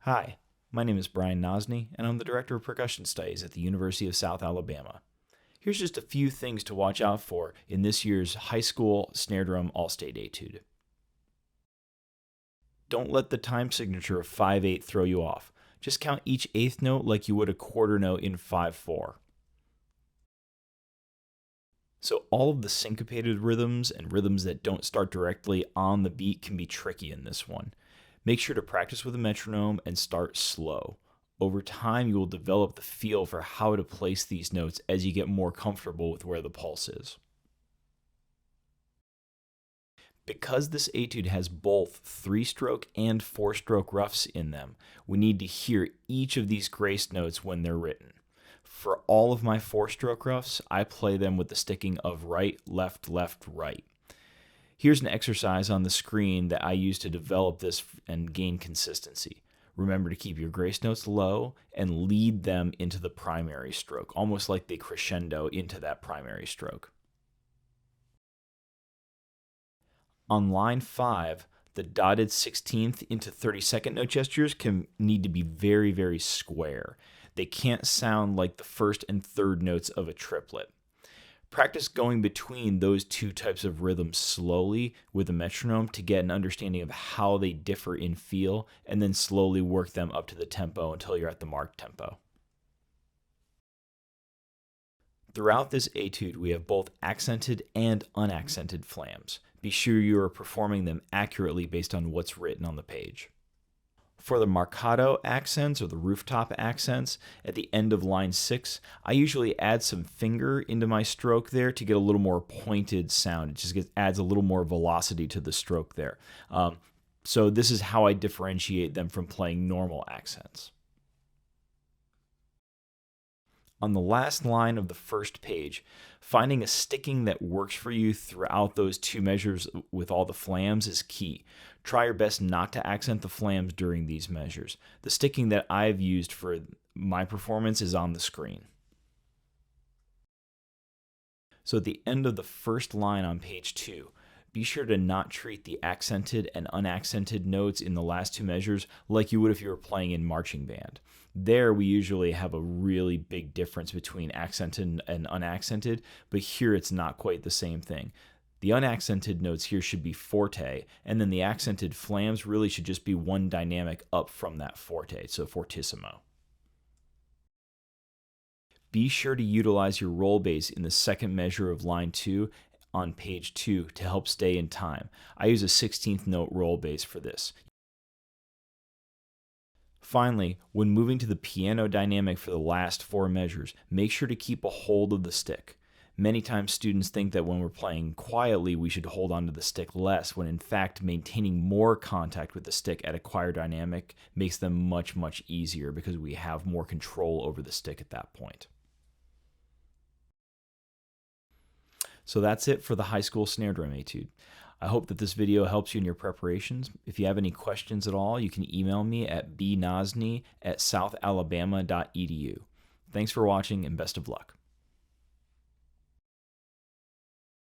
Hi, my name is Brian Nosny, and I'm the Director of Percussion Studies at the University of South Alabama. Here's just a few things to watch out for in this year's high school snare drum all-state etude. Don't let the time signature of 5/8 throw you off. Just count each eighth note like you would a quarter note in 5/4. So all of the syncopated rhythms and rhythms that don't start directly on the beat can be tricky in this one. Make sure to practice with a metronome and start slow. Over time, you will develop the feel for how to place these notes as you get more comfortable with where the pulse is. Because this etude has both 3-stroke and 4-stroke roughs in them, we need to hear each of these grace notes when they're written. For all of my 4-stroke roughs, I play them with the sticking of right, left, left, right. Here's an exercise on the screen that I use to develop this and gain consistency. Remember to keep your grace notes low and lead them into the primary stroke, almost like they crescendo into that primary stroke. On line 5, the dotted 16th into 32nd note gestures can need to be very, very square. They can't sound like the first and third notes of a triplet. Practice going between those two types of rhythms slowly with a metronome to get an understanding of how they differ in feel, and then slowly work them up to the tempo until you're at the marked tempo. Throughout this etude, we have both accented and unaccented flams. Be sure you are performing them accurately based on what's written on the page. For the marcato accents or the rooftop accents at the end of line 6, I usually add some finger into my stroke there to get a little more pointed sound. It just adds a little more velocity to the stroke there. So this is how I differentiate them from playing normal accents. On the last line of the first page, finding a sticking that works for you throughout those two measures with all the flams is key. Try your best not to accent the flams during these measures. The sticking that I've used for my performance is on the screen. So at the end of the first line on page 2, be sure to not treat the accented and unaccented notes in the last two measures like you would if you were playing in marching band. There we usually have a really big difference between accented and unaccented, but here it's not quite the same thing. The unaccented notes here should be forte, and then the accented flams really should just be one dynamic up from that forte, so fortissimo. Be sure to utilize your roll bass in the second measure of line 2 on page 2 to help stay in time. I use a 16th note roll bass for this. Finally, when moving to the piano dynamic for the last 4 measures, make sure to keep a hold of the stick. Many times students think that when we're playing quietly, we should hold onto the stick less, when in fact maintaining more contact with the stick at a choir dynamic makes them much, much easier because we have more control over the stick at that point. So that's it for the high school snare drum etude. I hope that this video helps you in your preparations. If you have any questions at all, you can email me at bnosny@southalabama.edu. Thanks for watching and best of luck.